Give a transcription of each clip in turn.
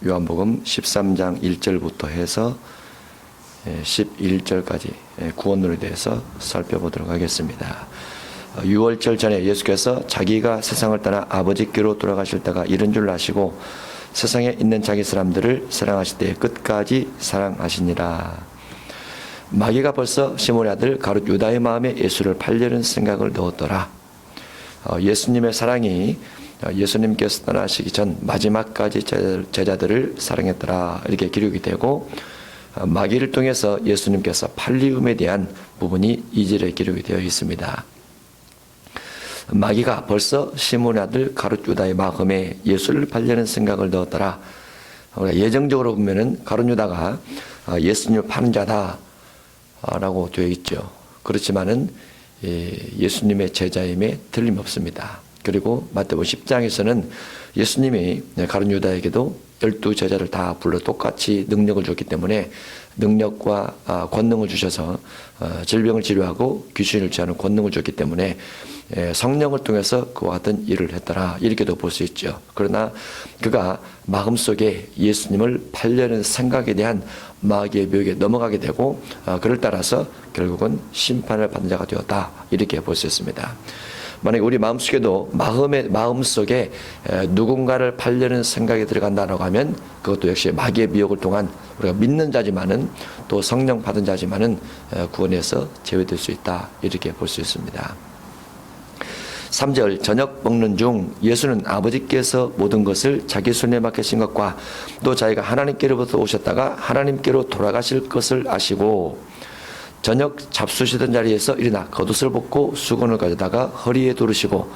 요한복음 13장 1절부터 해서 11절까지 구원론에 대해서 살펴보도록 하겠습니다. 유월절 전에 예수께서 자기가 세상을 떠나 아버지께로 돌아가실 때가 이른 줄 아시고 세상에 있는 자기 사람들을 사랑하실 때에 끝까지 사랑하시니라. 마귀가 벌써 시몬의 아들 가룟 유다의 마음에 예수를 팔려는 생각을 넣었더라. 예수님의 사랑이 예수님께서 떠나시기 전 마지막까지 제자들을 사랑했더라, 이렇게 기록이 되고, 마귀를 통해서 예수님께서 팔리움에 대한 부분이 2절에 기록이 되어 있습니다. 마귀가 벌써 시몬의 아들 가룟 유다의 마음에 예수를 팔려는 생각을 넣었더라. 예정적으로 보면은 가룟 유다가 예수님을 파는 자다 라고 되어 있죠. 그렇지만은 예수님의 제자임에 틀림없습니다. 그리고 마태복음 10장에서는 예수님이 가룟 유다에게도 12제자를 다 불러 똑같이 능력을 줬기 때문에 능력과 권능을 주셔서 질병을 치료하고 귀신을 제하는 권능을 줬기 때문에 성령을 통해서 그와 같은 일을 했더라, 이렇게도 볼 수 있죠. 그러나 그가 마음속에 예수님을 팔려는 생각에 대한 마귀의 묘에 넘어가게 되고, 그를 따라서 결국은 심판을 받는 자가 되었다, 이렇게 볼 수 있습니다. 만약에 우리 마음속에도 마음속에 누군가를 팔려는 생각이 들어간다고 하면 그것도 역시 마귀의 미혹을 통한 우리가 믿는 자지만은 또 성령 받은 자지만은 구원에서 제외될 수 있다, 이렇게 볼 수 있습니다. 3절, 저녁 먹는 중 예수는 아버지께서 모든 것을 자기 손에 맡기신 것과 또 자기가 하나님께로부터 오셨다가 하나님께로 돌아가실 것을 아시고 저녁 잡수시던 자리에서 일어나 겉옷을 벗고 수건을 가져다가 허리에 두르시고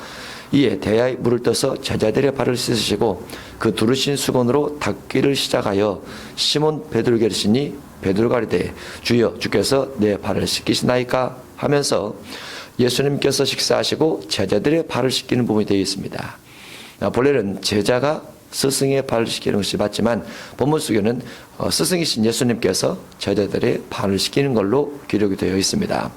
이에 대야에 물을 떠서 제자들의 발을 씻으시고 그 두르신 수건으로 닦기를 시작하여 시몬 베드로에게 이르시니 베드로가 이르되 주여 주께서 내 발을 씻기시나이까 하면서 예수님께서 식사하시고 제자들의 발을 씻기는 부분이 되어 있습니다. 본래는 제자가 스승의 발을 씻기는 것이 맞지만 본문 속에는 스승이신 예수님께서 제자들의 발을 씻기는 걸로 기록이 되어 있습니다.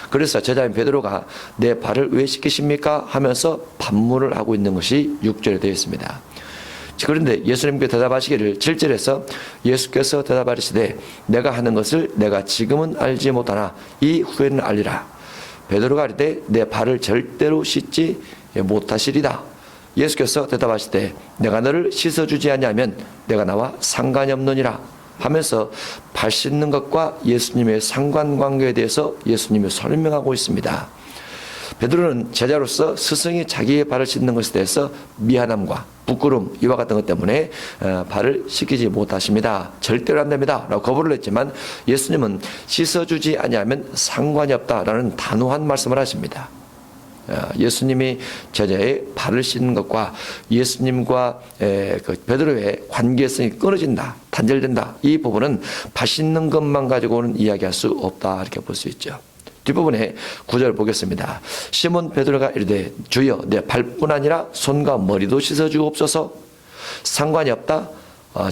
그래서 제자인 베드로가 내 발을 왜 씻기십니까? 하면서 반문을 하고 있는 것이 6절에 되어 있습니다. 그런데 예수님께 대답하시기를 7절에서 예수께서 대답하시되 내가 하는 것을 내가 지금은 알지 못하나 이 후에는 알리라. 베드로가 이르되 내 발을 절대로 씻지 못하시리다. 예수께서 대답하시되 내가 너를 씻어주지 아니하면 내가 나와 상관이 없느니라 하면서 발 씻는 것과 예수님의 상관관계에 대해서 예수님이 설명하고 있습니다. 베드로는 제자로서 스승이 자기의 발을 씻는 것에 대해서 미안함과 부끄러움, 이와 같은 것 때문에 발을 씻기지 못하십니다. 절대로 안 됩니다 라고 거부를 했지만 예수님은 씻어주지 아니하면 상관이 없다라는 단호한 말씀을 하십니다. 예수님이 제자의 발을 씻는 것과 예수님과 그 베드로의 관계성이 끊어진다, 단절된다, 이 부분은 발 씻는 것만 가지고는 이야기할 수 없다, 이렇게 볼 수 있죠. 뒷부분에 9절 보겠습니다. 시몬 베드로가 이르되 주여 내 발뿐 아니라 손과 머리도 씻어주옵소서. 상관이 없다,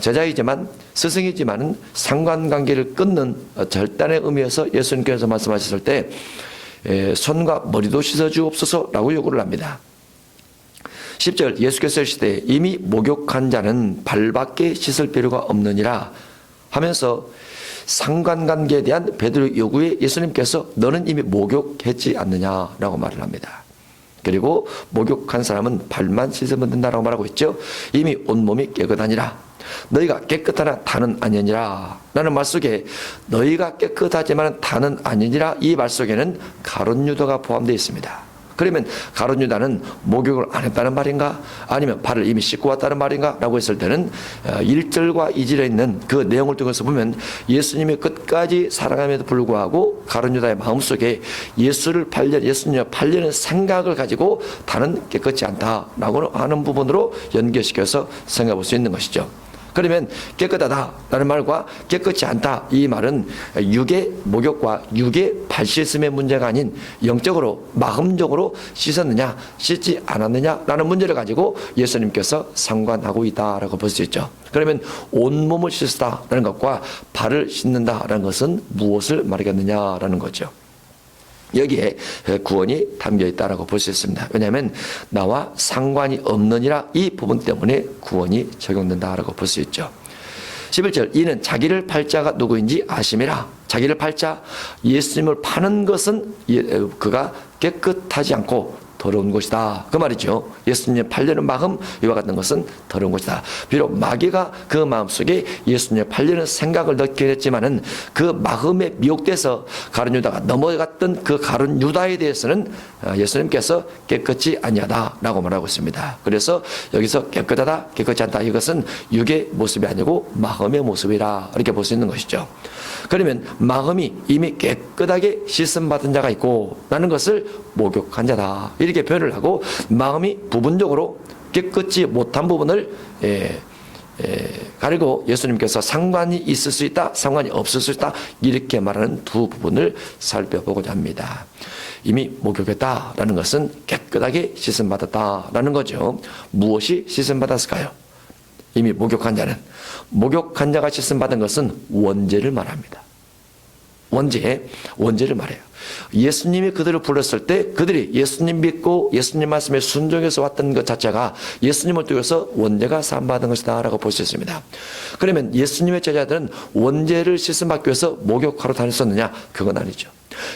제자이지만 스승이지만은 상관관계를 끊는 절단의 의미에서 예수님께서 말씀하셨을 때 손과 머리도 씻어주옵소서라고 요구를 합니다. 10절, 예수께서 이르시되 이미 목욕한 자는 발밖에 씻을 필요가 없느니라 하면서 상관관계에 대한 베드로의 요구에 예수님께서 너는 이미 목욕했지 않느냐라고 말을 합니다. 그리고 목욕한 사람은 발만 씻으면 된다라고 말하고 있죠. 이미 온몸이 깨끗하니라. 너희가 깨끗하나 다는 아니니라 라는 말 속에 너희가 깨끗하지만 다는 아니니라, 이 말 속에는 가룟 유다가 포함되어 있습니다. 그러면 가룟 유다는 목욕을 안 했다는 말인가, 아니면 발을 이미 씻고 왔다는 말인가 라고 했을 때는 1절과 2절에 있는 그 내용을 통해서 보면 예수님이 끝까지 사랑함에도 불구하고 가룟 유다의 마음속에 예수님을 팔려는 생각을 가지고 다는 깨끗지 않다라고 하는 부분으로 연결시켜서 생각해 볼 수 있는 것이죠. 그러면 깨끗하다라는 말과 깨끗지 않다, 이 말은 육의 목욕과 육의 발 씻음의 문제가 아닌 영적으로 마음적으로 씻었느냐 씻지 않았느냐라는 문제를 가지고 예수님께서 상관하고 있다라고 볼 수 있죠. 그러면 온몸을 씻었다라는 것과 발을 씻는다라는 것은 무엇을 말하겠느냐라는 거죠. 여기에 구원이 담겨 있다라고 볼 수 있습니다. 왜냐하면 나와 상관이 없느니라, 이 부분 때문에 구원이 적용된다라고 볼 수 있죠. 11절 이는 자기를 팔 자가 누구인지 아심이라. 자기를 팔 자, 예수님을 파는 것은 그가 깨끗하지 않고 더러운 것이다. 그 말이죠. 예수님 팔려는 마음 이와 같은 것은 더러운 것이다. 비록 마귀가 그 마음속에 예수님 팔려는 생각을 넣게 했지만은 그 마음에 미혹돼서 가룟 유다가 넘어갔던 그 가룟 유다에 대해서는 예수님께서 깨끗이 아니하다라고 말하고 있습니다. 그래서 여기서 깨끗하다, 깨끗지 않다 이것은 육의 모습이 아니고 마음의 모습이라 이렇게 볼 수 있는 것이죠. 그러면 마음이 이미 깨끗하게 씻음 받은 자가 있고 라는 것을 목욕한 자다 이렇게 표현을 하고, 마음이 부분적으로 깨끗지 못한 부분을 가리고 예수님께서 상관이 있을 수 있다, 상관이 없을 수 있다 이렇게 말하는 두 부분을 살펴보고자 합니다. 이미 목욕했다라는 것은 깨끗하게 씻음 받았다라는 거죠. 무엇이 씻음 받았을까요? 이미 목욕한 자는, 목욕한 자가 씻음 받은 것은 원죄를 말합니다. 원죄를 말해요. 예수님이 그들을 불렀을 때 그들이 예수님 믿고 예수님 말씀에 순종해서 왔던 것 자체가 예수님을 통해서 원죄가 사함받은 것이다 라고 볼 수 있습니다. 그러면 예수님의 제자들은 원죄를 씻음받기 위해서 목욕하러 다녔었느냐? 그건 아니죠.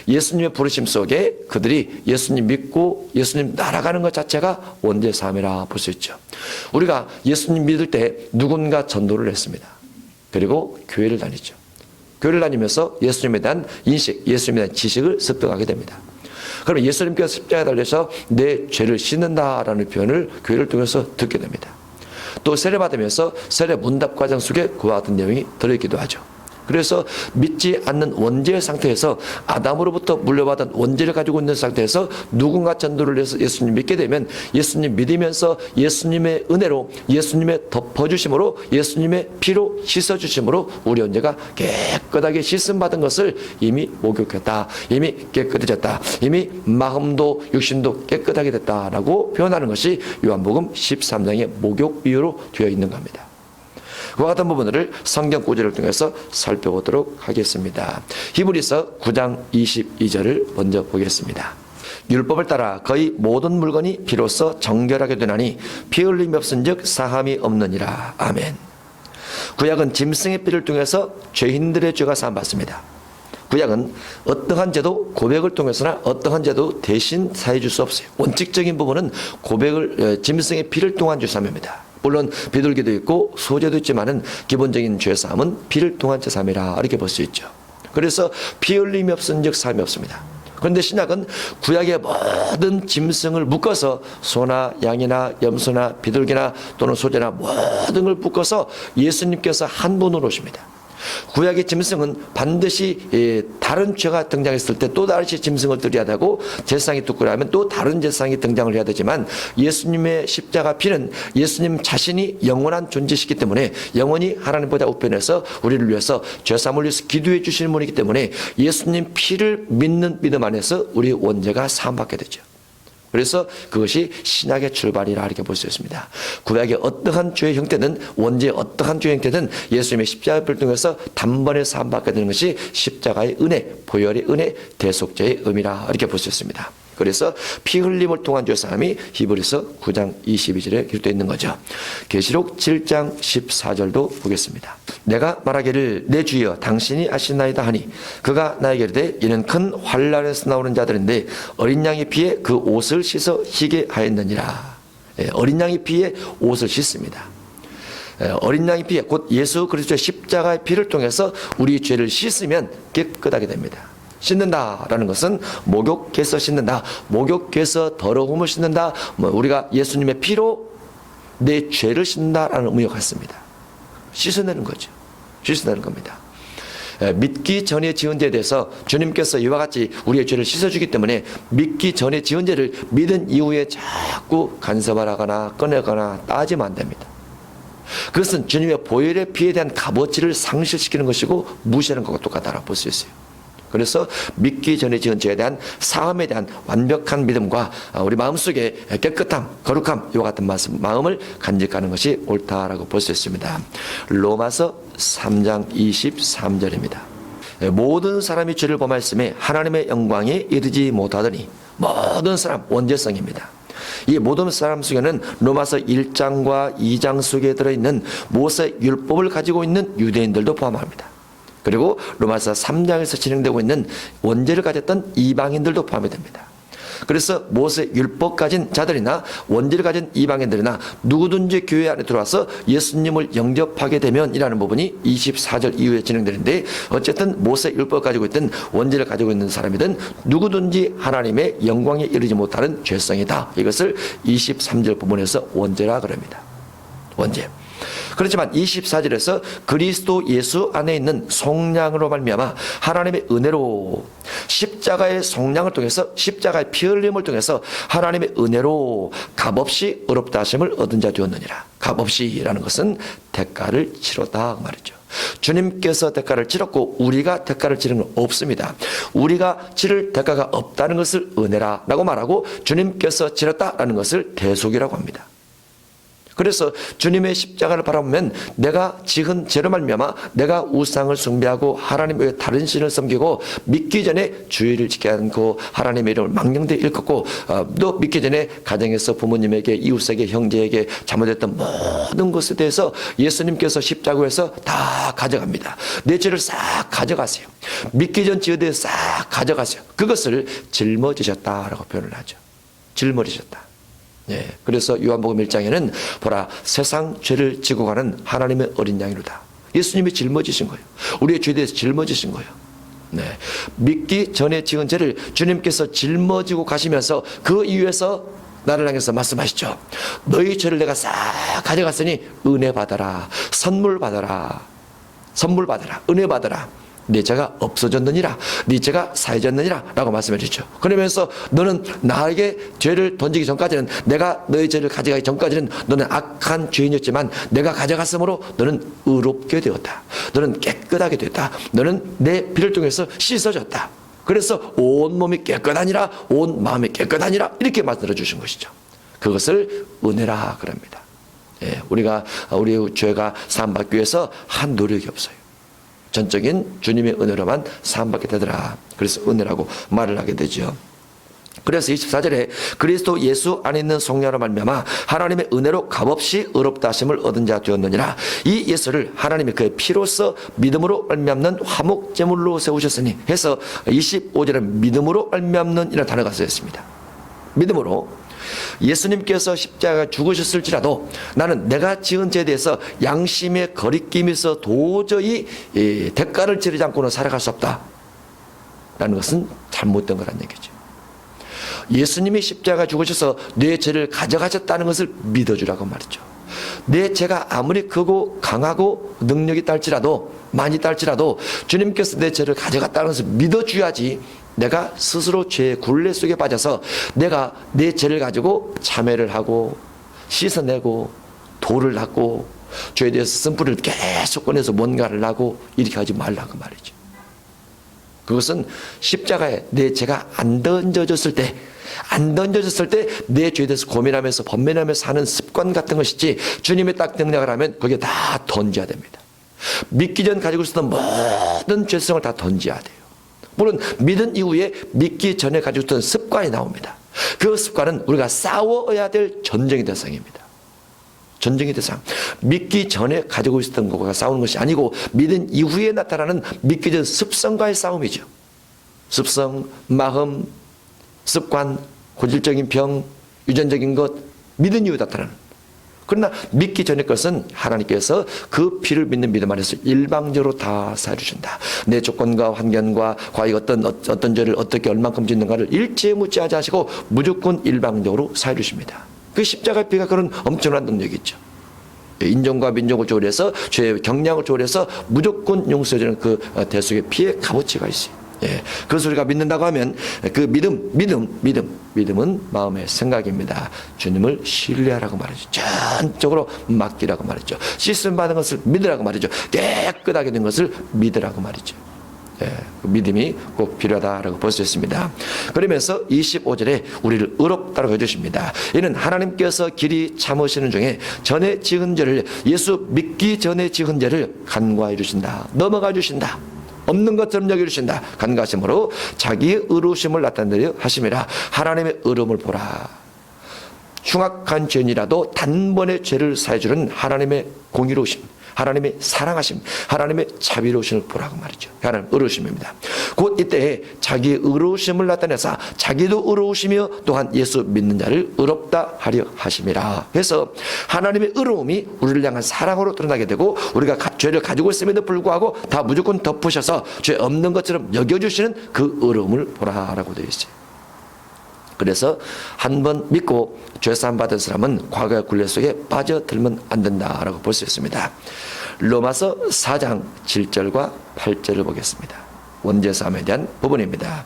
예수님의 부르심 속에 그들이 예수님 믿고 예수님 날아가는 것 자체가 원죄 사함이라 볼 수 있죠. 우리가 예수님 믿을 때 누군가 전도를 했습니다. 그리고 교회를 다니죠. 교회를 다니면서 예수님에 대한 인식, 예수님에 대한 지식을 습득하게 됩니다. 그러면 예수님께서 십자가에 달려서 내 죄를 씻는다라는 표현을 교회를 통해서 듣게 됩니다. 또 세례 받으면서 세례 문답 과정 속에 그와 같은 내용이 들어있기도 하죠. 그래서 믿지 않는 원죄의 상태에서, 아담으로부터 물려받은 원죄를 가지고 있는 상태에서 누군가 전도를 해서 예수님 믿게 되면 예수님 믿으면서 예수님의 은혜로, 예수님의 덮어주심으로, 예수님의 피로 씻어주심으로 우리 원죄가 깨끗하게 씻음받은 것을 이미 목욕했다, 이미 깨끗해졌다, 이미 마음도 육신도 깨끗하게 됐다라고 표현하는 것이 요한복음 13장의 목욕 비유로 되어 있는 겁니다. 그와 같은 부분들을 성경 구절을 통해서 살펴보도록 하겠습니다. 히브리서 9장 22절을 먼저 보겠습니다. 율법을 따라 거의 모든 물건이 피로써 정결하게 되나니 피 흘림이 없은즉 사함이 없느니라. 아멘. 구약은 짐승의 피를 통해서 죄인들의 죄가 사함받습니다. 구약은 어떠한 죄도 고백을 통해서나 어떠한 죄도 대신 사해 줄 수 없어요. 원칙적인 부분은 짐승의 피를 통한 죄사함입니다. 물론 비둘기도 있고 소재도 있지만은 기본적인 죄사함은 피를 통한 죄사함이라 이렇게 볼 수 있죠. 그래서 피 흘림이 없은즉 사함이 없습니다. 그런데 신약은 구약의 모든 짐승을 묶어서 소나 양이나 염소나 비둘기나 또는 소재나 모든 걸 묶어서 예수님께서 한 분으로 오십니다. 구약의 짐승은 반드시 다른 죄가 등장했을 때 또 다시 짐승을 드려야 되고, 제사상이 두꾸라면 또 다른 제사상이 등장을 해야 되지만, 예수님의 십자가 피는 예수님 자신이 영원한 존재시기 때문에 영원히 하나님보다 우편해서 우리를 위해서 죄사함을 위해서 기도해 주시는 분이기 때문에 예수님 피를 믿는 믿음 안에서 우리 원죄가 사함받게 되죠. 그래서 그것이 신약의 출발이라 이렇게 볼 수 있습니다. 구약의 어떠한 죄의 형태든, 원죄의 어떠한 죄의 형태든 예수님의 십자가를 통해서 단번에 사함받게 되는 것이 십자가의 은혜, 보혈의 은혜, 대속죄의 의미라 이렇게 볼 수 있습니다. 그래서 피 흘림을 통한 죄사함이 히브리서 9장 22절에 기록되어 있는 거죠. 계시록 7장 14절도 보겠습니다. 내가 말하기를 내 주여 당신이 아시나이다 하니 그가 나에게 이르되 이는 큰 환난에서 나오는 자들인데 어린 양의 피에 그 옷을 씻어 희게 하였느니라. 어린 양의 피에 옷을 씻습니다. 어린 양의 피에, 곧 예수 그리스도의 십자가의 피를 통해서 우리 죄를 씻으면 깨끗하게 됩니다. 씻는다라는 것은 목욕해서 씻는다, 목욕해서 더러움을 씻는다, 우리가 예수님의 피로 내 죄를 씻는다라는 의미가 같습니다. 씻어내는 거죠. 씻어내는 겁니다. 믿기 전에 지은 죄에 대해서 주님께서 이와 같이 우리의 죄를 씻어주기 때문에 믿기 전에 지은 죄를 믿은 이후에 자꾸 간섭하거나 꺼내거나 따지면 안 됩니다. 그것은 주님의 보혈의 피에 대한 값어치를 상실시키는 것이고 무시하는 것과 똑같다고 볼 수 있어요. 그래서 믿기 전에 지은 죄에 대한 사함에 대한 완벽한 믿음과 우리 마음속에 깨끗함, 거룩함, 이와 같은 마음을 간직하는 것이 옳다라고 볼 수 있습니다. 로마서 3장 23절입니다. 모든 사람이 죄를 범하였음에 하나님의 영광에 이르지 못하더니, 모든 사람 원죄성입니다. 이 모든 사람 속에는 로마서 1장과 2장 속에 들어있는 모세 율법을 가지고 있는 유대인들도 포함합니다. 그리고 로마서 3장에서 진행되고 있는 원죄를 가졌던 이방인들도 포함이 됩니다. 그래서 모세 율법 가진 자들이나 원죄를 가진 이방인들이나 누구든지 교회 안에 들어와서 예수님을 영접하게 되면 이라는 부분이 24절 이후에 진행되는데, 어쨌든 모세 율법 가지고 있든 원죄를 가지고 있는 사람이든 누구든지 하나님의 영광에 이르지 못하는 죄성이다. 이것을 23절 부분에서 원죄라 그럽니다. 원죄. 그렇지만 24절에서 그리스도 예수 안에 있는 속량으로 말미암아 하나님의 은혜로 십자가의 속량을 통해서, 십자가의 피 흘림을 통해서 하나님의 은혜로 값없이 의롭다 하심을 얻은 자 되었느니라. 값없이라는 것은 대가를 치렀다 말이죠. 주님께서 대가를 치렀고 우리가 대가를 치르는 건 없습니다. 우리가 치를 대가가 없다는 것을 은혜라고 말하고, 주님께서 치렀다라는 것을 대속이라고 합니다. 그래서 주님의 십자가를 바라보면 내가 지은 죄로 말미암아 내가 우상을 숭배하고 하나님 외에 다른 신을 섬기고 믿기 전에 주의를 지키지 않고 하나님의 이름을 망령되 일컫고 또 믿기 전에 가정에서 부모님에게, 이웃에게, 형제에게 잘못했던 모든 것에 대해서 예수님께서 십자가에서 다 가져갑니다. 내 죄를 싹 가져가세요. 믿기 전 죄에 대해 싹 가져가세요. 그것을 짊어지셨다라고 표현을 하죠. 짊어지셨다. 예, 그래서 요한복음 1장에는 보라 세상 죄를 지고 가는 하나님의 어린 양이로다. 예수님이 짊어지신 거예요. 우리의 죄에 대해서 짊어지신 거예요. 네, 믿기 전에 지은 죄를 주님께서 짊어지고 가시면서 그 이유에서 나를 향해서 말씀하시죠. 너희 죄를 내가 싹 가져갔으니 은혜 받아라. 선물 받아라. 선물 받아라. 은혜 받아라. 네 죄가 없어졌느니라. 네 죄가 사해졌느니라 라고 말씀해 주죠. 그러면서 너는 나에게 죄를 던지기 전까지는, 내가 너의 죄를 가져가기 전까지는 너는 악한 죄인이었지만 내가 가져갔으므로 너는 의롭게 되었다. 너는 깨끗하게 됐다. 너는 내 피를 통해서 씻어졌다. 그래서 온 몸이 깨끗하니라, 온 마음이 깨끗하니라, 이렇게 말씀해 주신 것이죠. 그것을 은혜라 그럽니다. 예, 우리 죄가 사함받기 위해서 한 노력이 없어요. 전적인 주님의 은혜로만 사함받게 되더라. 그래서 은혜라고 말을 하게 되죠. 그래서 24절에 그리스도 예수 안에 있는 속량으로 말미암아 하나님의 은혜로 값없이 의롭다 하심을 얻은 자 되었느니라. 이 예수를 하나님이 그의 피로써 믿음으로 말미암는 화목 제물로 세우셨으니 해서 25절에 믿음으로 말미암는 이라는 단어가 쓰였습니다. 믿음으로 예수님께서 십자가에 죽으셨을지라도 나는 내가 지은 죄에 대해서 양심의 거리낌이 있어 도저히 대가를 치르지 않고는 살아갈 수 없다 라는 것은 잘못된 거란 얘기죠. 예수님이 십자가에 죽으셔서 내 죄를 가져가셨다는 것을 믿어주라고 말이죠. 내 죄가 아무리 크고 강하고 능력이 딸지라도, 많이 딸지라도 주님께서 내 죄를 가져갔다는 것을 믿어줘야지 내가 스스로 죄의 굴레 속에 빠져서 내가 내 죄를 가지고 참회를 하고 씻어내고 돌을 닦고 죄에 대해서 쓴뿌리를 계속 꺼내서 뭔가를 하고 이렇게 하지 말라고 말이죠. 그것은 십자가에 내 죄가 안 던져졌을 때 내 죄에 대해서 고민하면서 번민하면서 사는 습관 같은 것이지, 주님의 딱 능력을 하면 거기에 다 던져야 됩니다. 믿기 전 가지고 있었던 모든 죄성을 다 던져야 돼요. 물론 믿은 이후에 믿기 전에 가지고 있던 습관이 나옵니다. 그 습관은 우리가 싸워야 될 전쟁의 대상입니다. 전쟁의 대상. 믿기 전에 가지고 있었던 것과 싸우는 것이 아니고 믿은 이후에 나타나는 믿기 전 습성과의 싸움이죠. 습성, 마음, 습관, 고질적인 병, 유전적인 것, 믿은 이후에 나타나는. 그러나 믿기 전의 것은 하나님께서 그 피를 믿는 믿음 안에서 일방적으로 다 사해주신다. 내 조건과 환경과 과연 어떤 죄를 어떻게 얼만큼 짓는가를 일체 묻지 하시고 무조건 일방적으로 사해주십니다. 그 십자가의 피가 그런 엄청난 능력이죠. 인종과 민족을 조절해서 죄의 경량을 조절해서 무조건 용서해주는 그 대속의 피의 값어치가 있어요. 예, 그것을 우리가 믿는다고 하면 그 믿음은 마음의 생각입니다. 주님을 신뢰하라고 말이죠. 전적으로 맡기라고 말이죠. 씻음 받은 것을 믿으라고 말이죠. 깨끗하게 된 것을 믿으라고 말이죠. 예, 그 믿음이 꼭 필요하다라고 볼 수 있습니다. 그러면서 25절에 우리를 의롭다라고 해주십니다. 이는 하나님께서 길이 참으시는 중에 전에 지은 죄를, 예수 믿기 전에 지은 죄를 간과해 주신다. 넘어가 주신다. 없는 것처럼 여겨주신다. 간과하심으로 자기의 의로우심을 나타내려 하심이라. 하나님의 의로움을 보라. 흉악한 죄인이라도 단번에 죄를 사해주는 하나님의 공의로우심, 하나님의 사랑하심, 하나님의 자비로우심을 보라고 말이죠. 하나님 의로우심입니다. 곧 이때 자기의 의로우심을 나타내사 자기도 의로우시며 또한 예수 믿는 자를 의롭다 하려 하심이라. 그래서 하나님의 의로움이 우리를 향한 사랑으로 드러나게 되고, 우리가 죄를 가지고 있음에도 불구하고 다 무조건 덮으셔서 죄 없는 것처럼 여겨주시는 그 의로움을 보라라고 되어 있어요. 그래서 한 번 믿고 죄사함 받은 사람은 과거의 굴레 속에 빠져들면 안 된다라고 볼 수 있습니다. 로마서 4장 7절과 8절을 보겠습니다. 원죄사함에 대한 부분입니다.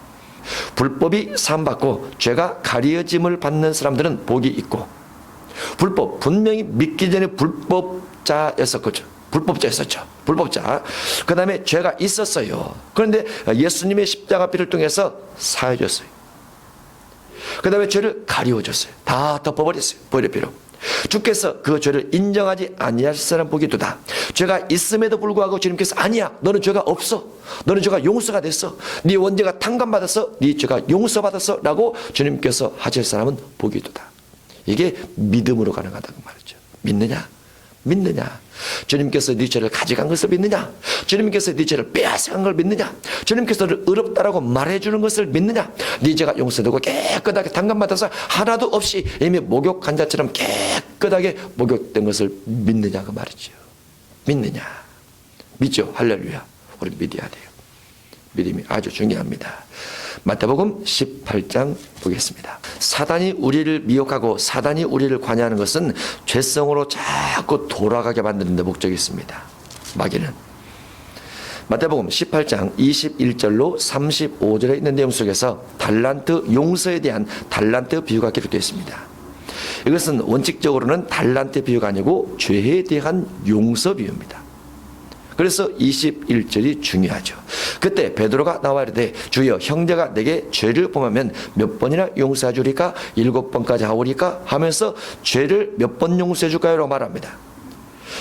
불법이 사함받고 죄가 가려짐을 받는 사람들은 복이 있고, 불법, 분명히 믿기 전에 불법자였었죠. 불법자. 그 다음에 죄가 있었어요. 그런데 예수님의 십자가 피를 통해서 사해졌어요. 그 다음에 죄를 가리워줬어요. 다 덮어버렸어요. 보혈의 피로. 주께서 그 죄를 인정하지 아니할 사람 복이 두다. 죄가 있음에도 불구하고 주님께서 아니야, 너는 죄가 없어, 너는 죄가 용서가 됐어, 네 원죄가 탕감받았어, 네 죄가 용서받았어 라고 주님께서 하실 사람은 복이 두다. 이게 믿음으로 가능하다고 말이죠. 믿느냐? 주님께서 네 죄를 가져간 것을 믿느냐? 주님께서 네 죄를 빼앗아간 걸 믿느냐? 주님께서 너를 의롭다라고 말해주는 것을 믿느냐? 네 죄가 용서되고 깨끗하게 탕감받아서 하나도 없이 이미 목욕한 자처럼 깨끗하게 목욕된 것을 믿느냐 그 말이죠. 믿느냐? 믿죠. 할렐루야. 우리 믿어야 돼요. 믿음이 아주 중요합니다. 마태복음 18장 보겠습니다. 사단이 우리를 미혹하고 사단이 우리를 관여하는 것은 죄성으로 자꾸 돌아가게 만드는 데 목적이 있습니다. 마귀는. 마태복음 18장 21절로 35절에 있는 내용 속에서 달란트 용서에 대한 달란트 비유가 기록되어 있습니다. 이것은 원칙적으로는 달란트 비유가 아니고 죄에 대한 용서 비유입니다. 그래서 21절이 중요하죠. 그때 베드로가 나와 이르되 주여, 형제가 내게 죄를 범하면 몇 번이나 용서해 주리까? 7번까지 하오리까? 하면서 죄를 몇 번 용서해 줄까요? 라고 말합니다.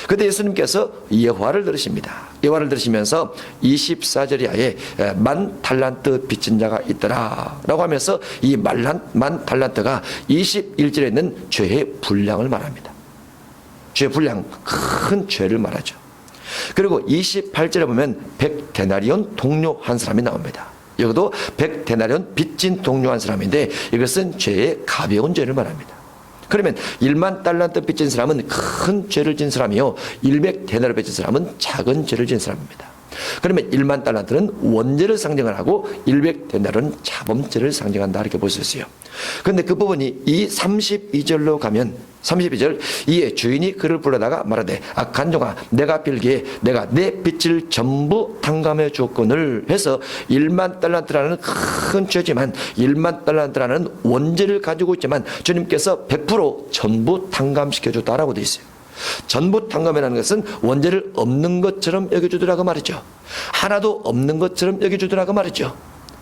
그때 예수님께서 예화를 들으십니다. 예화를 들으시면서 24절 이하에 10,000달란트 빚진 자가 있더라 라고 하면서 이 10,000달란트가 21절에 있는 죄의 분량을 말합니다. 죄의 분량, 큰 죄를 말하죠. 그리고 28절에 보면 100데나리온 동료 한 사람이 나옵니다. 여기도 100데나리온 빚진 동료 한 사람인데, 이것은 죄의 가벼운 죄를 말합니다. 그러면 10,000달란트 빚진 사람은 큰 죄를 진 사람이요, 100데나리온 빚진 사람은 작은 죄를 진 사람입니다. 그러면 10,000달란트는 원죄를 상징을 하고 100데나리온은 자범죄를 상징한다, 이렇게 볼 수 있어요. 그런데 그 부분이 이 32절로 가면 32절, 이에 주인이 그를 불러다가 말하되 악한 종아, 내가 빌기에 내가 내 빚을 전부 탕감해 주었거늘 해서 10,000달란트라는 큰 죄지만, 10,000달란트라는 원죄를 가지고 있지만 주님께서 100% 전부 탕감시켜 줬다라고 되어 있어요. 전부 탕감이라는 것은 원죄를 없는 것처럼 여겨주더라고 말이죠. 하나도 없는 것처럼 여겨주더라고 말이죠.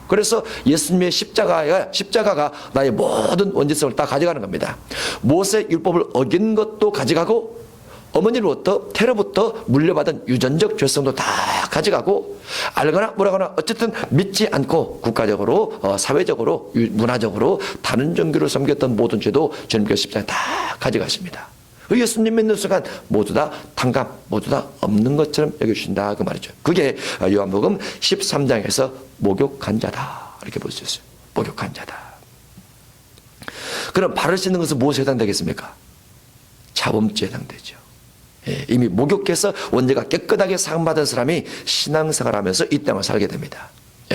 그래서 예수님의 십자가가 나의 모든 원죄성을 다 가져가는 겁니다. 모세 율법을 어긴 것도 가져가고, 어머니로부터 테러부터 물려받은 유전적 죄성도 다 가져가고, 알거나 모르거나 어쨌든 믿지 않고 국가적으로, 사회적으로, 문화적으로 다른 종교를 섬겼던 모든 죄도 주님께서 십자가에 다 가져가십니다. 예수님 믿는 순간 모두 다 탕감, 모두 다 없는 것처럼 여겨주신다 그 말이죠. 그게 요한복음 13장에서 목욕한 자다 이렇게 볼 수 있어요. 목욕한 자다. 그럼 발을 씻는 것은 무엇에 해당되겠습니까? 자범죄에 해당되죠. 이미 목욕해서 원죄가 깨끗하게 사함받은 사람이 신앙생활하면서 이 땅을 살게 됩니다.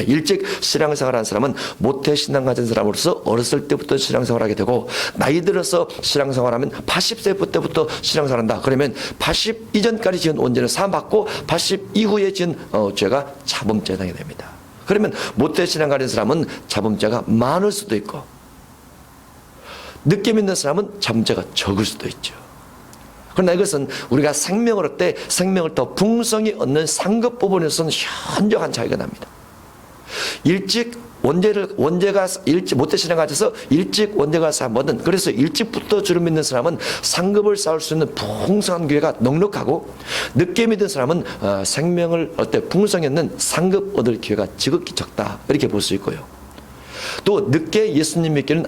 일찍 신앙생활하는 사람은 모태신앙 가진 사람으로서 어렸을 때부터 신앙생활하게 되고, 나이 들어서 신앙생활하면 80세부터 신앙생활한다. 그러면 80 이전까지 지은 원죄는 사함받고 80 이후에 지은 죄가 자범죄에 해당이 됩니다. 그러면 모태신앙 가진 사람은 자범죄가 많을 수도 있고, 늦게 믿는 사람은 자범죄가 적을 수도 있죠. 그러나 이것은 우리가 생명을 얻을 때 생명을 더 풍성히 얻는 상급 부분에서는 현저한 차이가 납니다. 일찍 모태신앙 가져서 일찍 원죄가 사함받은, 그래서 일찍부터 주를 믿는 사람은 상급을 쌓을 수 있는 풍성한 기회가 넉넉하고, 늦게 믿는 사람은 생명을 얻을 때 풍성히 얻는 상급 얻을 기회가 지극히 적다 이렇게 볼 수 있고요. 또 늦게 예수님 믿기는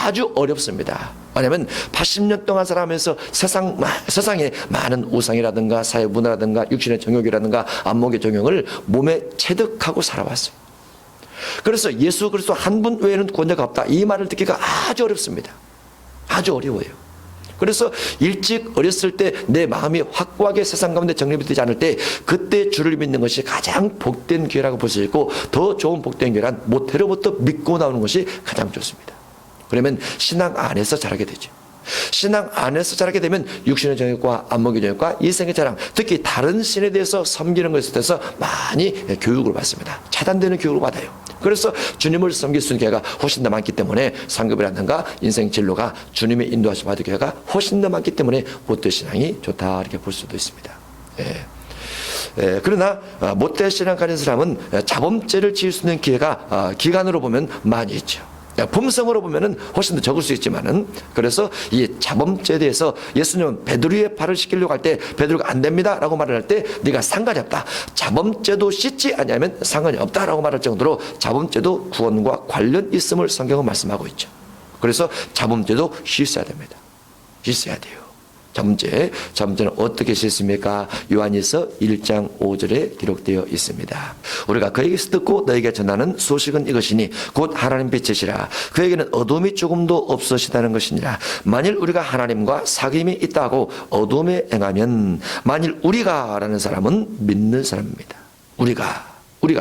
아주 어렵습니다. 왜냐하면 80년 동안 살아가면서 세상에 많은 우상이라든가 사회 문화라든가 육신의 정욕이라든가 안목의 정욕을 몸에 체득하고 살아왔어요. 그래서 예수 그리스도 한 분 외에는 구원자가 없다, 이 말을 듣기가 아주 어렵습니다. 아주 어려워요. 그래서 일찍 어렸을 때 내 마음이 확고하게 세상 가운데 정립이 되지 않을 때 그때 주를 믿는 것이 가장 복된 기회라고 볼 수 있고, 더 좋은 복된 기회란 모태로부터 믿고 나오는 것이 가장 좋습니다. 그러면 신앙 안에서 자라게 되죠. 신앙 안에서 자라게 되면 육신의 정욕과 안목의 정욕과 이생의 자랑, 특히 다른 신에 대해서 섬기는 것에 대해서 많이 교육을 받습니다. 차단되는 교육을 받아요. 그래서 주님을 섬길 수 있는 기회가 훨씬 더 많기 때문에 상급이라든가 인생 진로가 주님의 인도하심 받을 기회가 훨씬 더 많기 때문에 모태 신앙이 좋다, 이렇게 볼 수도 있습니다. 그러나 모태 신앙 가진 사람은 자범죄를 지을 수 있는 기회가 기간으로 보면 많이 있죠. 품성으로 보면은 훨씬 더 적을 수 있지만은, 그래서 이 자범죄에 대해서 예수님은 베드로의 발을 씻기려고 할 때 베드로가 안 됩니다라고 말을 할 때 네가 상관이 없다, 자범죄도 씻지 않냐면 상관이 없다라고 말할 정도로 자범죄도 구원과 관련 있음을 성경은 말씀하고 있죠. 그래서 자범죄도 씻어야 됩니다. 씻어야 돼요. 자범죄는 어떻게 씻습니까? 요한일서 1장 5절에 기록되어 있습니다. 우리가 그에게서 듣고 너에게 전하는 소식은 이것이니 곧 하나님 빛이시라. 그에게는 어둠이 조금도 없으시다는 것이니라. 만일 우리가 하나님과 사귐이 있다고 어둠에 행하면, 만일 우리가라는 사람은 믿는 사람입니다. 우리가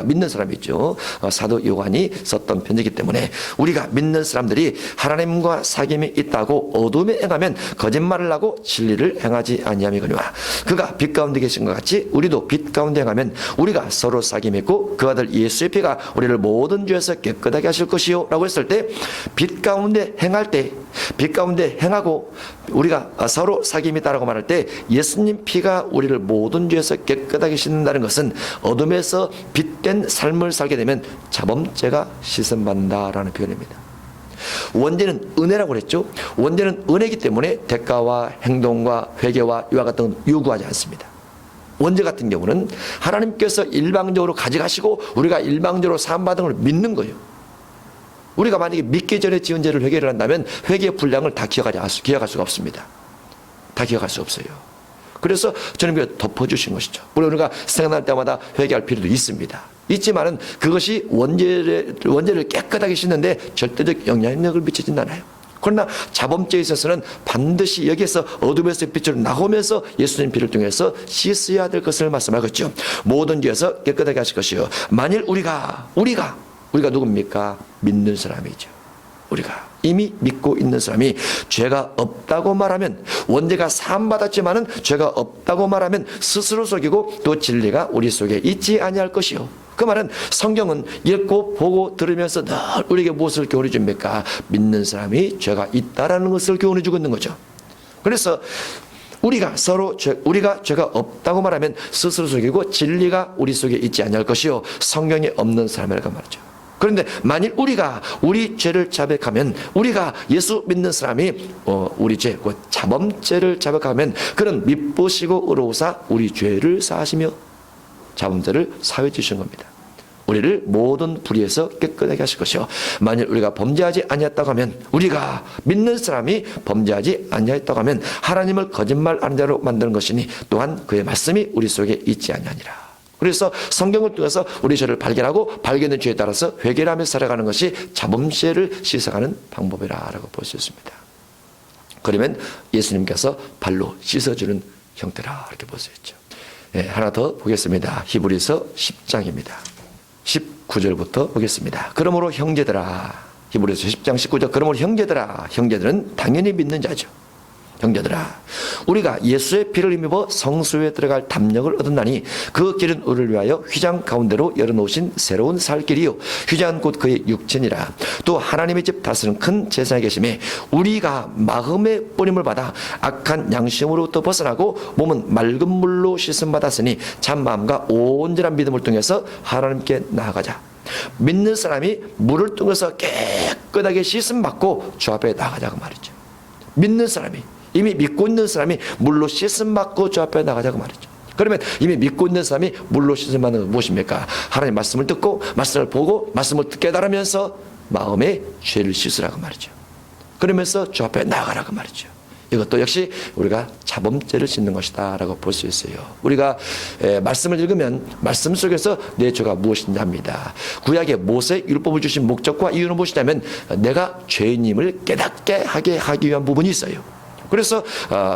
믿는 사람이죠. 사도 요한이 썼던 편지이기 때문에 우리가 믿는 사람들이 하나님과 사귐이 있다고 어둠에 행하면 거짓말을 하고 진리를 행하지 아니함이거니와, 그가 빛 가운데 계신 것 같이 우리도 빛 가운데 행하면 우리가 서로 사귐이 있고 그 아들 예수의 피가 우리를 모든 죄에서 깨끗하게 하실 것이요 라고 했을 때, 빛 가운데 행할 때, 빛 가운데 행하고 우리가 서로 사귐이 있다라고 말할 때, 예수님 피가 우리를 모든 죄에서 깨끗하게 씻는다는 것은 어둠에서 빛된 삶을 살게 되면 자범죄가 씻음받는다라는 표현입니다. 원죄는 은혜라고 그랬죠. 원죄는 은혜이기 때문에 대가와 행동과 회개와 이와 같은 건 요구하지 않습니다. 원죄 같은 경우는 하나님께서 일방적으로 가져가시고 우리가 일방적으로 사함받은 걸 믿는 거예요. 우리가 만약에 믿기 전에 지은 죄를 회개를 한다면 회개의 분량을 다 기억할 수가 없습니다. 다 기억할 수 없어요. 그래서 주님께서 덮어주신 것이죠. 물론 우리가 생각날 때마다 회개할 필요도 있지만은 그것이 원죄를 깨끗하게 씻는데 절대적 영향력을 미치진 않아요. 그러나 자범죄에 있어서는 반드시 여기에서 어둠에서 빛으로 나오면서 예수님 피를 통해서 씻어야 될 것을 말씀하고 있죠. 모든 죄에서 깨끗하게 하실 것이요. 만일 우리가 누굽니까? 믿는 사람이죠. 우리가 이미 믿고 있는 사람이 죄가 없다고 말하면, 원죄가 사함받았지만은 죄가 없다고 말하면 스스로 속이고 또 진리가 우리 속에 있지 아니할 것이요. 그 말은 성경은 읽고 보고 들으면서 늘 우리에게 무엇을 교훈해 줍니까? 믿는 사람이 죄가 있다라는 것을 교훈해 주고 있는 거죠. 그래서 우리가 죄가 없다고 말하면 스스로 속이고 진리가 우리 속에 있지 아니할 것이요, 성경에 없는 사람이라고 말이죠. 그런데 만일 우리 죄를 자백하면, 우리가 예수 믿는 사람이 우리 죄, 그 자범죄를 자백하면 그는 미쁘시고 의로우사 우리 죄를 사하시며 자범죄를 사해 주신 겁니다. 우리를 모든 불의에서 깨끗하게 하실 것이요. 만일 우리가 범죄하지 아니했다고 하면, 우리가 믿는 사람이 범죄하지 아니했다고 하면 하나님을 거짓말하는 자로 만드는 것이니 또한 그의 말씀이 우리 속에 있지 아니하니라. 그래서 성경을 통해서 우리 죄를 발견하고 발견된 죄에 따라서 회개를 하며 살아가는 것이 자범죄를 씻어가는 방법이라고 볼 수 있습니다. 그러면 예수님께서 발로 씻어주는 형태라, 이렇게 볼 수 있죠. 하나 더 보겠습니다. 히브리서 10장입니다. 19절부터 보겠습니다. 그러므로 형제들아, 히브리서 10장 19절, 그러므로 형제들아, 형제들은 당연히 믿는 자죠. 형제들아, 우리가 예수의 피를 힘입어 성소에 들어갈 담력을 얻었나니 그 길은 우리를 위하여 휘장 가운데로 열어놓으신 새로운 살 길이요, 휘장은 곧 그의 육체니라. 또 하나님의 집 다스리는 큰 제사에 계심에 우리가 마음의 뿌림을 받아 악한 양심으로부터 벗어나고 몸은 맑은 물로 씻음 받았으니 참 마음과 온전한 믿음을 통해서 하나님께 나아가자. 믿는 사람이 물을 통해서 깨끗하게 씻음 받고 주 앞에 나가자고 말이죠. 믿는 사람이, 이미 믿고 있는 사람이 물로 씻음 받고 주 앞에 나가자고 말이죠. 그러면 이미 믿고 있는 사람이 물로 씻음 받는 것은 무엇입니까? 하나님 말씀을 듣고 말씀을 보고 말씀을 깨달으면서 마음의 죄를 씻으라고 말이죠. 그러면서 주 앞에 나아가라 그 말이죠. 이것도 역시 우리가 자범죄를 짓는 것이다 라고 볼 수 있어요. 우리가 말씀을 읽으면 말씀 속에서 내 죄가 무엇인지 합니다. 구약의 모세 율법을 주신 목적과 이유는 무엇이냐면 내가 죄인임을 깨닫게 하기 위한 부분이 있어요. 그래서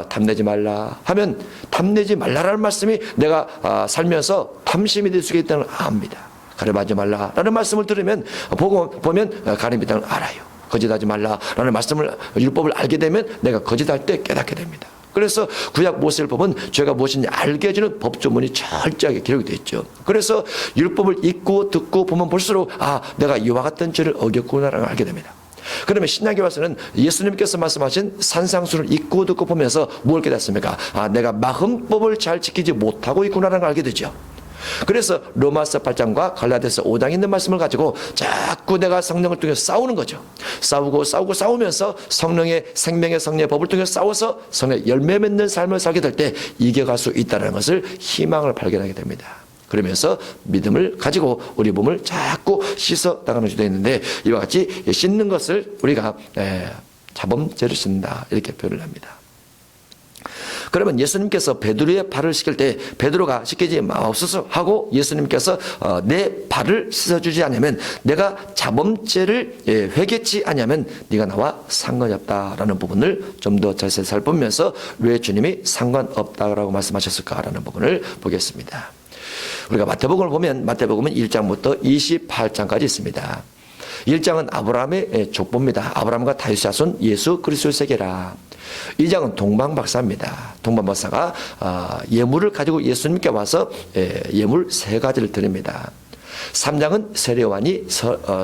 탐내지 말라 하면 탐내지 말라라는 말씀이 내가 살면서 탐심이 될 수 있다는 걸 압니다. 가늠하지 말라라는 말씀을 들으면 보면 가늠이 있다는 걸 알아요. 거짓하지 말라라는 말씀을 율법을 알게 되면 내가 거짓할 때 깨닫게 됩니다. 그래서 구약 모세율법은 죄가 무엇인지 알게 해주는 법조문이 철저하게 기록이 되어 있죠. 그래서 율법을 읽고 듣고 보면 볼수록 내가 이와 같은 죄를 어겼구나라는 걸 알게 됩니다. 그러면 신약에 와서는 예수님께서 말씀하신 산상수를 읽고 듣고 보면서 뭘 깨닫습니까? 내가 마음법을 잘 지키지 못하고 있구나라는 걸 알게 되죠. 그래서 로마서 8장과 갈라디아서 5장에 있는 말씀을 가지고 자꾸 내가 성령을 통해서 싸우는 거죠. 싸우면서 성령의 생명의 성령의 법을 통해서 싸워서 성령의 열매 맺는 삶을 살게 될 때 이겨갈 수 있다는 것을 희망을 발견하게 됩니다. 그러면서 믿음을 가지고 우리 몸을 자꾸 씻어 나가는 주도 있는데 이와 같이 씻는 것을 우리가 자범죄를 씻는다 이렇게 표현을 합니다. 그러면 예수님께서 베드로의 발을 씻길 때 베드로가 씻기지 마옵소서 하고 예수님께서 내 발을 씻어주지 않으면 내가 자범죄를 회개치 않으면 네가 나와 상관이 없다라는 부분을 좀 더 자세히 살펴보면서 왜 주님이 상관없다라고 말씀하셨을까라는 부분을 보겠습니다. 우리가 마태복음을 보면 마태복음은 1장부터 28장까지 있습니다. 1장은 아브라함의 족보입니다. 아브라함과 다윗의 자손 예수 그리스도의 세계라. 2장은 동방박사입니다. 동방박사가 예물을 가지고 예수님께 와서 예물 3가지를 드립니다. 3장은 세례요한이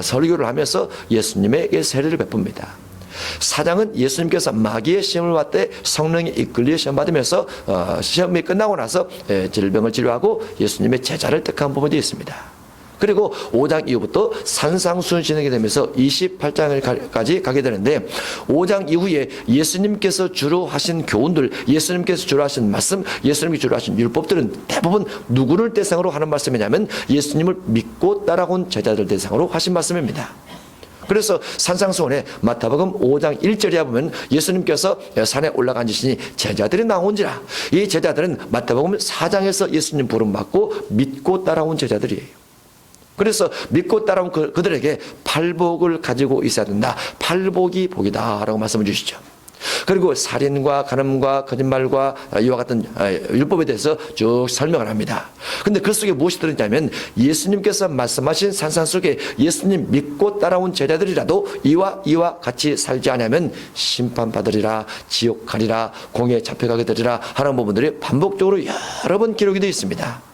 설교를 하면서 예수님에게 세례를 베풉니다. 4장은 예수님께서 마귀의 시험을 받되 성령에 이끌려 시험 받으면서 시험이 끝나고 나서 질병을 치료하고 예수님의 제자를 택한 부분이 있습니다. 그리고 5장 이후부터 산상수훈을 지내게 되면서 28장까지 가게 되는데 5장 이후에 예수님께서 주로 하신 교훈들, 예수님께서 주로 하신 말씀, 예수님이 주로 하신 율법들은 대부분 누구를 대상으로 하는 말씀이냐면 예수님을 믿고 따라온 제자들 대상으로 하신 말씀입니다. 그래서 산상수훈에 마태복음 5장 1절에 보면 예수님께서 산에 올라가 앉으시니 제자들이 나온지라. 이 제자들은 마태복음 4장에서 예수님 부름받고 믿고 따라온 제자들이에요. 그래서 믿고 따라온 그들에게 팔복을 가지고 있어야 된다. 팔복이 복이다 라고 말씀을 주시죠. 그리고 살인과 간음과 거짓말과 이와 같은 율법에 대해서 쭉 설명을 합니다. 그런데 그 속에 무엇이 들어있냐면 예수님께서 말씀하신 산상 속에 예수님 믿고 따라온 제자들이라도 이와 같이 살지 않으면 심판받으리라, 지옥 가리라, 공에 잡혀가게 되리라 하는 부분들이 반복적으로 여러 번 기록이 되어 있습니다.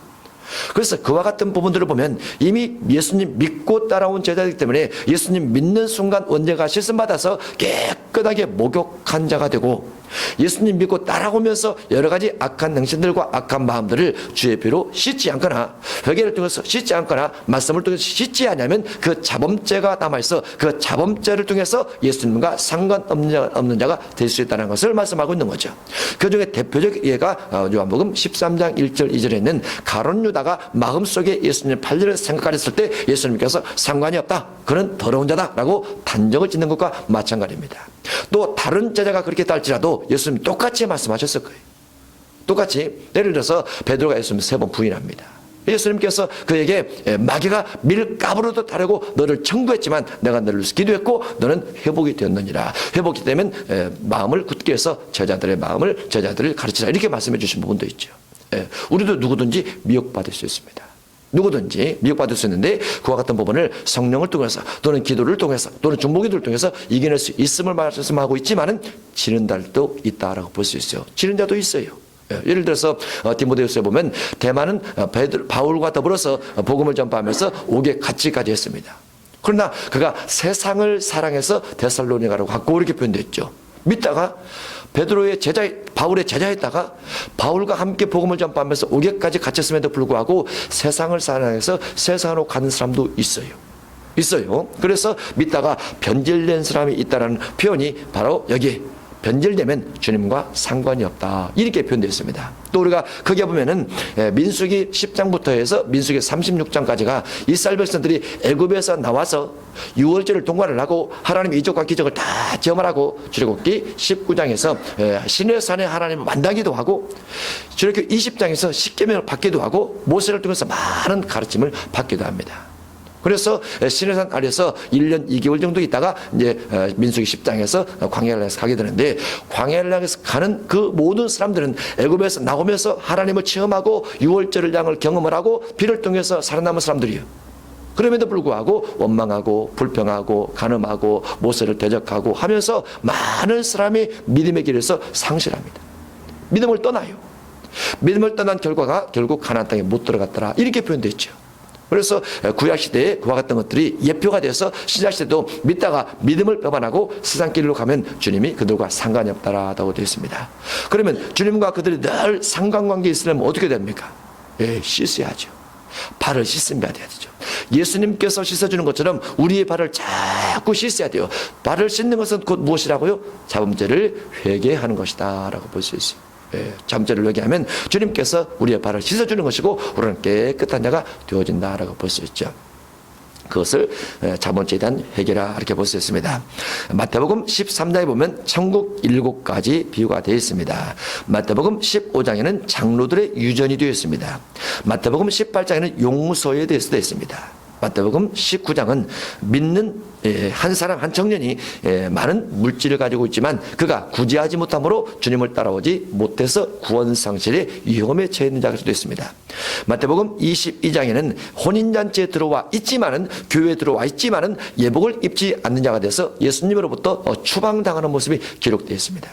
그래서 그와 같은 부분들을 보면 이미 예수님 믿고 따라온 제자이기 때문에 예수님 믿는 순간 언제가 실선받아서 깨끗하게 목욕한 자가 되고 예수님 믿고 따라오면서 여러 가지 악한 행실들과 악한 마음들을 주의 피로 씻지 않거나 회개를 통해서 씻지 않거나 말씀을 통해서 씻지 않으면 그 자범죄가 남아있어 그 자범죄를 통해서 예수님과 상관없는 자가 될 수 있다는 것을 말씀하고 있는 거죠. 그 중에 대표적 예가 요한복음 13장 1절 2절에 있는 가룟 유다가 마음속에 예수님 팔리를 생각하였을 때 예수님께서 상관이 없다. 그는 더러운 자다라고 단정을 짓는 것과 마찬가지입니다. 또 다른 제자가 그렇게 했다 할지라도 예수님이 똑같이 말씀하셨을 거예요. 똑같이 예를 들어서 베드로가 예수님을 3번 부인합니다. 예수님께서 그에게 마귀가 밀가부로도 다르고 너를 청구했지만 내가 너를 기도했고 너는 회복이 되었느니라. 회복이 되면 마음을 굳게 해서 제자들을 가르치라. 이렇게 말씀해 주신 부분도 있죠. 우리도 누구든지 미혹받을 수 있습니다. 누구든지 미혹받을 수 있는데 그와 같은 부분을 성령을 통해서 또는 기도를 통해서 또는 중보기도를 통해서 이겨낼 수 있음을 말씀하고 있지만은 지는 자도 있다라고 볼 수 있어요. 지는 자도 있어요. 예를 들어서 디모데후서에 보면 대만은 바울과 더불어서 복음을 전파하면서 옥에 갇히기까지 했습니다. 그러나 그가 세상을 사랑해서 데살로니가로 갔고 이렇게 표현됐죠. 믿다가 베드로의 바울의 제자였다가 바울과 함께 복음을 전파하면서 옥에까지 갇혔음에도 불구하고 세상을 사랑해서 세상으로 가는 사람도 있어요. 그래서 믿다가 변질된 사람이 있다는 표현이 바로 여기 변질되면 주님과 상관이 없다. 이렇게 표현되어 있습니다. 또 우리가 거기에 보면은 민수기 10장부터 해서 민수기 36장까지가 이스라엘 백성들이 애굽에서 나와서 유월절을 동관을 하고 하나님의 이적과 기적을 다 경험하고 출애굽기 19장에서 시내산에 하나님을 만나기도 하고 출애굽기 20장에서 십계명을 받기도 하고 모세를 통해서 많은 가르침을 받기도 합니다. 그래서 시내산 아래서 1년 2개월 정도 있다가 이제 민수기 10장에서 광야를 향해서 가게 되는데, 광야를 향해서 가는 그 모든 사람들은 애굽에서 나오면서 하나님을 체험하고 유월절을 양을 경험을 하고 비를 통해서 살아남은 사람들이에요. 그럼에도 불구하고 원망하고 불평하고 간음하고 모세를 대적하고 하면서 많은 사람이 믿음의 길에서 상실합니다. 믿음을 떠나요. 믿음을 떠난 결과가 결국 가나안 땅에 못 들어갔더라, 이렇게 표현되어 있죠. 그래서 구약시대에 그와 같은 것들이 예표가 돼서 신약시대도 믿다가 믿음을 배반하고 세상길로 가면 주님이 그들과 상관이 없다라고 되어 있습니다. 그러면 주님과 그들이 늘 상관관계에 있으려면 어떻게 됩니까? 씻어야죠. 발을 씻으면 되죠. 예수님께서 씻어주는 것처럼 우리의 발을 자꾸 씻어야 돼요. 발을 씻는 것은 곧 무엇이라고요? 자범죄를 회개하는 것이다 라고 볼 수 있어요. 잠자를 회개하면 주님께서 우리의 발을 씻어주는 것이고 우리는 깨끗한 자가 되어진다라고 볼 수 있죠. 그것을 자본죄에 대한 회개라 이렇게 볼 수 있습니다. 마태복음 13장에 보면 천국 7가지 비유가 되어 있습니다. 마태복음 15장에는 장로들의 유전이 되어 있습니다. 마태복음 18장에는 용서에 대해서 되어 있습니다. 마태복음 19장은 믿는 한 사람, 한 청년이 많은 물질을 가지고 있지만 그가 구제하지 못함으로 주님을 따라오지 못해서 구원상실의 위험에 처해 자가 되어 있습니다. 마태복음 22장에는 혼인잔치에 들어와 있지만은, 교회에 들어와 있지만은 예복을 입지 않는 자가 돼서 예수님으로부터 추방당하는 모습이 기록되어 있습니다.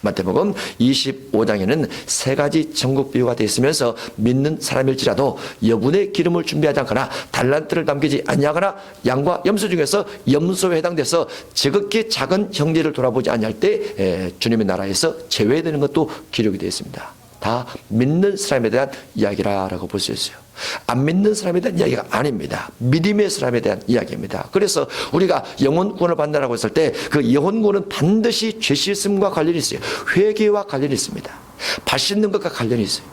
마태복음 25장에는 3가지 천국 비유가 되어 있으면서 믿는 사람일지라도 여분의 기름을 준비하지 않거나 달란트를 남기지 아니하거나 양과 염소 중에서 염소에 해당돼서 지극히 작은 형제를 돌아보지 아니할 때 주님의 나라에서 제외되는 것도 기록이 되어 있습니다. 다 믿는 사람에 대한 이야기라고 볼 수 있어요. 안 믿는 사람에 대한 이야기가 아닙니다. 믿음의 사람에 대한 이야기입니다. 그래서 우리가 영혼 구원을 받는다고 했을 때 그 영혼 구원은 반드시 죄 씻음과 관련이 있어요. 회개와 관련이 있습니다. 발 씻는 것과 관련이 있어요.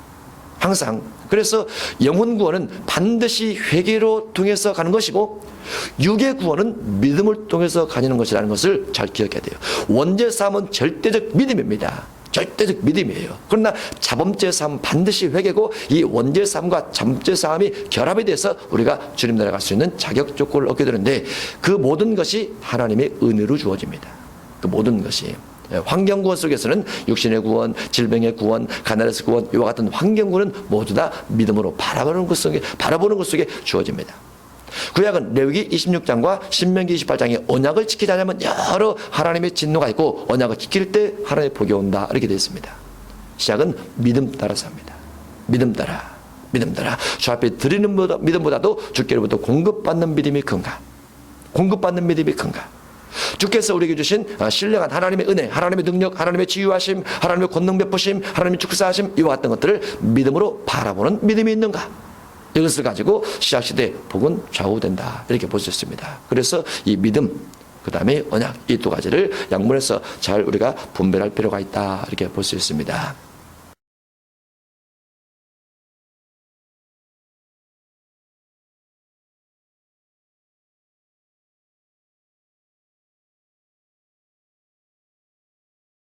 항상. 그래서 영혼 구원은 반드시 회개로 통해서 가는 것이고 육의 구원은 믿음을 통해서 가는 것이라는 것을 잘 기억해야 돼요. 원죄 사함은 절대적 믿음입니다. 절대적 믿음이에요. 그러나 자범죄 사함은 반드시 회개고 이 원죄 사함과 자범죄 사함이 결합이 돼서 우리가 주님 나라에 갈 수 있는 자격 조건을 얻게 되는데 그 모든 것이 하나님의 은혜로 주어집니다. 그 모든 것이. 환경 구원 속에서는 육신의 구원, 질병의 구원, 가난에서 구원, 이와 같은 환경 구원은 모두 다 믿음으로 바라보는 것 속에 주어집니다. 구약은 레위기 26장과 신명기 28장에 언약을 지키지 않으면 여러 하나님의 진노가 있고 언약을 지킬 때 하나님의 복이 온다 이렇게 되어 있습니다. 시작은 믿음 따라서 합니다. 믿음 따라. 주 앞에 드리는 믿음보다도 주께로부터 공급받는 믿음이 큰가? 공급받는 믿음이 큰가? 주께서 우리에게 주신 신령한 하나님의 은혜, 하나님의 능력, 하나님의 치유하심, 하나님의 권능 베푸심, 하나님의 축사하심, 이와 같은 것들을 믿음으로 바라보는 믿음이 있는가? 이것을 가지고 신약시대 복은 좌우된다 이렇게 볼 수 있습니다. 그래서 이 믿음, 그 다음에 언약, 이 2가지를 양분해서 잘 우리가 분별할 필요가 있다 이렇게 볼 수 있습니다.